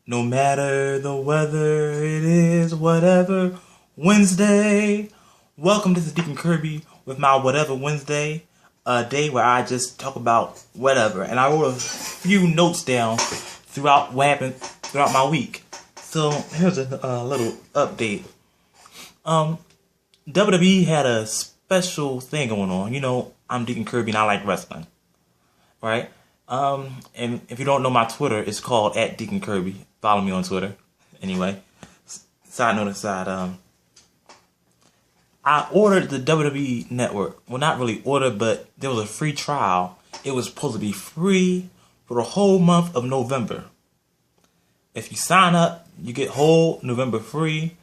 No matter the weather, it is whatever Wednesday. Welcome to the Deacon Kirby with my Whatever Wednesday, a day where I just talk about whatever. And I wrote a few notes down throughout what happened throughout my week. So here's a little update. WWE had a special thing going on. You know, I'm Deacon Kirby and I like wrestling, right? And if you don't know my Twitter, it's called @DeaconKirby. Follow me on Twitter. Anyway, side note aside, I ordered the WWE Network. Well, not really ordered, but there was a free trial. It was supposed to be free for the whole month of November. If you sign up, you get whole November free,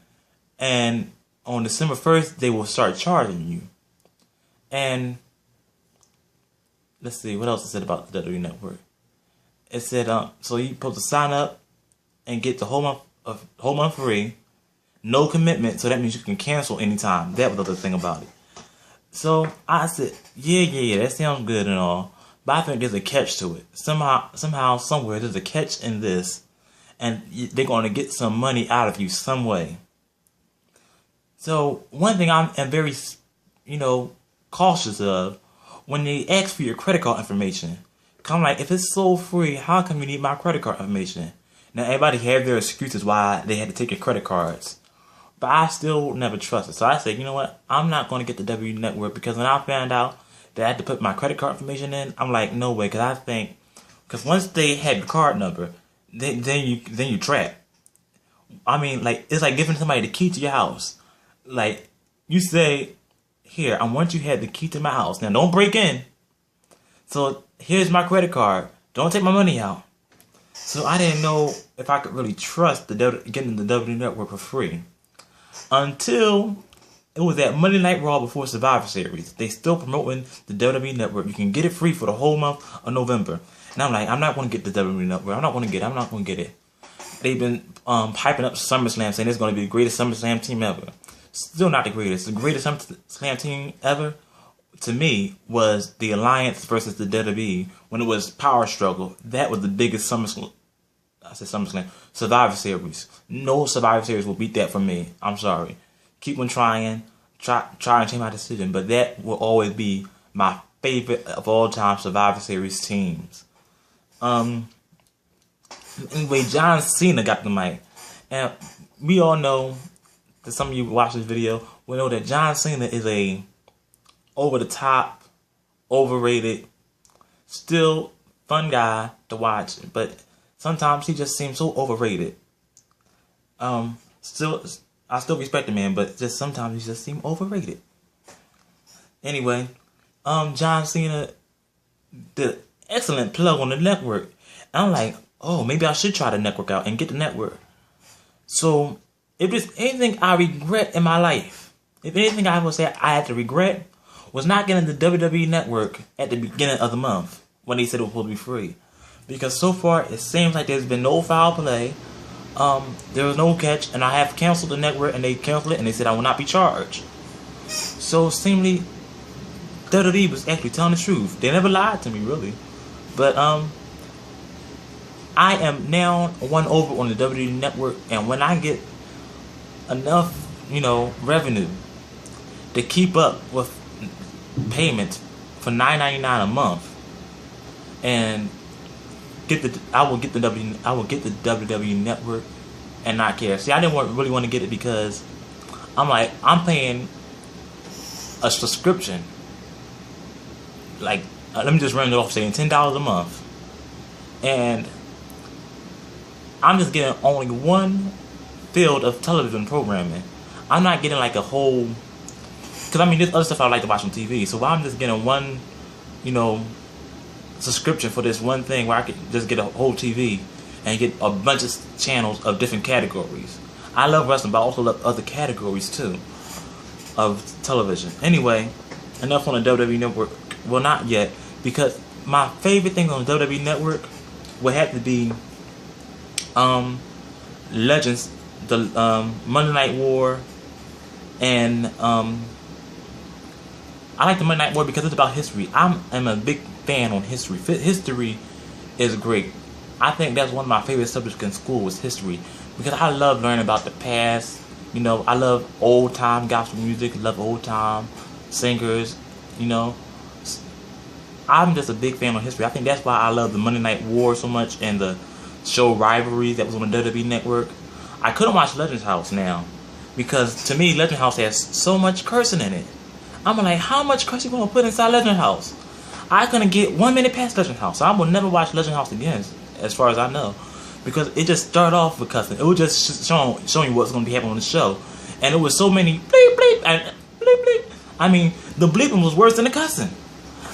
and on December 1st, they will start charging you. And let's see, what else it said about the WWE Network? It said, so you're supposed to sign up and get the whole month free, no commitment, so that means you can cancel anytime. That was the other thing about it. So I said, yeah, that sounds good and all, but I think there's a catch to it. Somehow, somewhere, there's a catch in this, and they're going to get some money out of you some way. So one thing I'm very, cautious of, when they ask for your credit card information, I'm like, if it's so free, how come you need my credit card information? Now, everybody have their excuses why they had to take your credit cards, but I still never trusted. So I said, you know what? I'm not going to get the W Network, because when I found out that I had to put my credit card information in, I'm like, no way, because once they had your card number, then you track. I mean, like, it's like giving somebody the key to your house. Like, you say, here, I want you to have the key to my house. Now, don't break in. So, here's my credit card. Don't take my money out. So, I didn't know if I could really trust getting the WWE Network for free. Until it was at Monday Night Raw before Survivor Series. They still promoting the WWE Network. You can get it free for the whole month of November. And I'm like, I'm not going to get the WWE Network. I'm not going to get it. They've been hyping up SummerSlam, saying it's going to be the greatest SummerSlam team ever. Still not the greatest. The greatest SummerSlam team ever, to me, was the Alliance versus the WWE when it was Power Struggle. That was the biggest SummerSlam. Survivor Series. No Survivor Series will beat that for me. I'm sorry. Keep on trying. Try and change my decision. But that will always be my favorite of all time Survivor Series teams. Anyway, John Cena got the mic. And we all know, that some of you watch this video will know that John Cena is a over-the-top, overrated, still fun guy to watch, but sometimes he just seems so overrated. I still respect the man, but just sometimes he just seems overrated. Anyway, John Cena did an excellent plug on the network. And I'm like, oh, maybe I should try the network out and get the network. So, if there's anything I regret in my life, if anything I would say I had to regret, was not getting the WWE Network at the beginning of the month when they said it was supposed to be free. Because so far, it seems like there's been no foul play, there was no catch, and I have canceled the network, and they canceled it, and they said I will not be charged. So, seemingly, WWE was actually telling the truth. They never lied to me, really. But, I am now won over on the WWE Network, and when I get enough, revenue to keep up with payments for $9.99 a month, and I will get the WWE Network and not care. See, I didn't really want to get it because I'm like, I'm paying a subscription. Like, let me just run it off, saying $10 a month, and I'm just getting only one field of television programming. I'm not getting like a whole, because there's other stuff I like to watch on TV. So I'm just getting one, subscription for this one thing where I could just get a whole TV and get a bunch of channels of different categories. I love wrestling, but I also love other categories too of television. Anyway, enough on the WWE Network. Well, not yet, because my favorite thing on the WWE Network would have to be Legends, the Monday Night War, and I like the Monday Night War because it's about history. I'm a big fan on history. History is great. I think that's one of my favorite subjects in school was history, because I love learning about the past. You know, I love old time gospel music, love old time singers. You know, I'm just a big fan of history. I think that's why I love the Monday Night War so much and the show Rivalries that was on the WWE Network. I couldn't watch Legends House now because to me Legend House has so much cursing in it. I'm like, how much cursing you gonna put inside Legend House? I couldn't get 1 minute past Legend House, so I will never watch Legend House again, as far as I know, because it just started off with cussing. It was just showing you what's gonna be happening on the show, and it was so many bleep bleep and bleep bleep. I mean, the bleeping was worse than the cussing.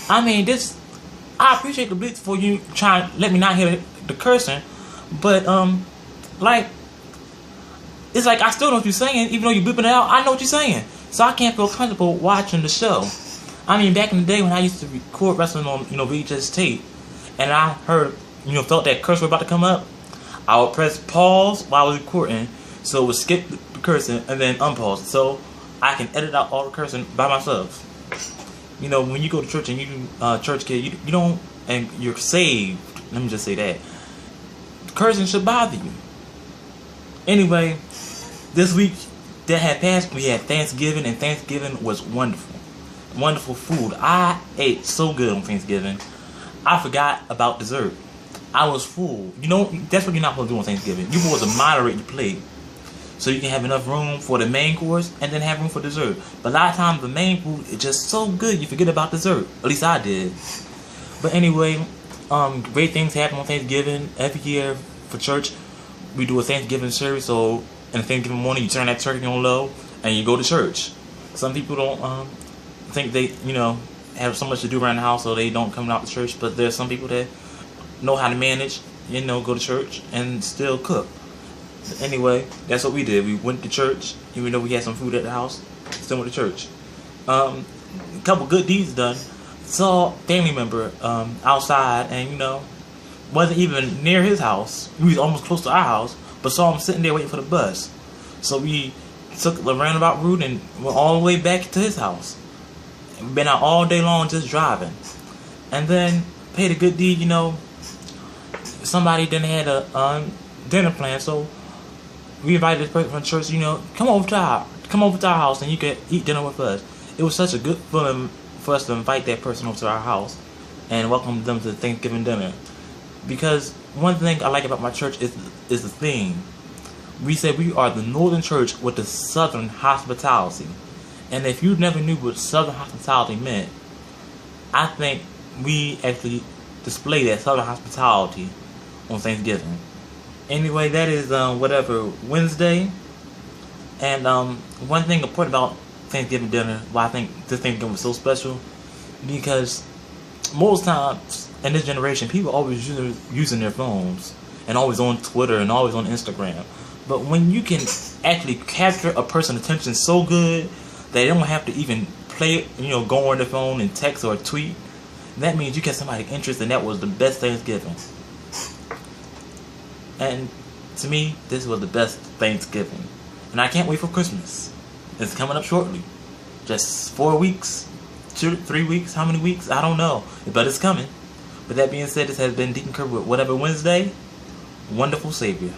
I mean, I appreciate the bleeps for you trying to let me not hear the cursing, but like, it's like I still know what you're saying, even though you're bleeping it out. I know what you're saying, so I can't feel comfortable watching the show. I mean, back in the day when I used to record wrestling on, VHS tape, and I heard, felt that curse word about to come up, I would press pause while I was recording, so it would skip the cursing and then unpause, so I can edit out all the cursing by myself. When you go to church and you do church kid, you don't, and you're saved. Let me just say that cursing should bother you. Anyway, this week that had passed, we had Thanksgiving, and Thanksgiving was wonderful. Wonderful food. I ate so good on Thanksgiving. I forgot about dessert. I was full. That's what you're not supposed to do on Thanksgiving. You're supposed to moderate your plate so you can have enough room for the main course and then have room for dessert. But a lot of times the main food is just so good you forget about dessert. At least I did. But anyway, great things happen on Thanksgiving. Every year for church, we do a Thanksgiving service. So in the Thanksgiving morning, you turn that turkey on low and you go to church. Some people don't think they, have so much to do around the house, so they don't come out to church. But there's some people that know how to manage, go to church and still cook. But anyway, that's what we did. We went to church, even though we had some food at the house. Still went to church. A couple good deeds done. Saw a family member outside, and wasn't even near his house. He was almost close to our house, but saw him sitting there waiting for the bus. So we took the roundabout route and went all the way back to his house. Been out all day long just driving, and then paid a good deed. Somebody didn't have a dinner plan, so we invited this person from church. Come over to our house and you can eat dinner with us. It was such a good feeling for us to invite that person over to our house and welcome them to the Thanksgiving dinner. Because one thing I like about my church is the theme. We say we are the Northern Church with the Southern hospitality. And if you never knew what Southern hospitality meant, I think we actually display that Southern hospitality on Thanksgiving. Anyway, that is Wednesday. And one thing important about Thanksgiving dinner, why I think this Thanksgiving was so special, because most times in this generation, people are always using their phones and always on Twitter and always on Instagram. But when you can actually capture a person's attention so good they don't have to even play, go on their phone and text or tweet, that means you get somebody interested, and that was the best Thanksgiving. And to me, this was the best Thanksgiving. And I can't wait for Christmas. It's coming up shortly. Just 4 weeks, 3 weeks, how many weeks? I don't know. But it's coming. With that being said, this has been Deacon Kirby with Whatever Wednesday. Wonderful Savior.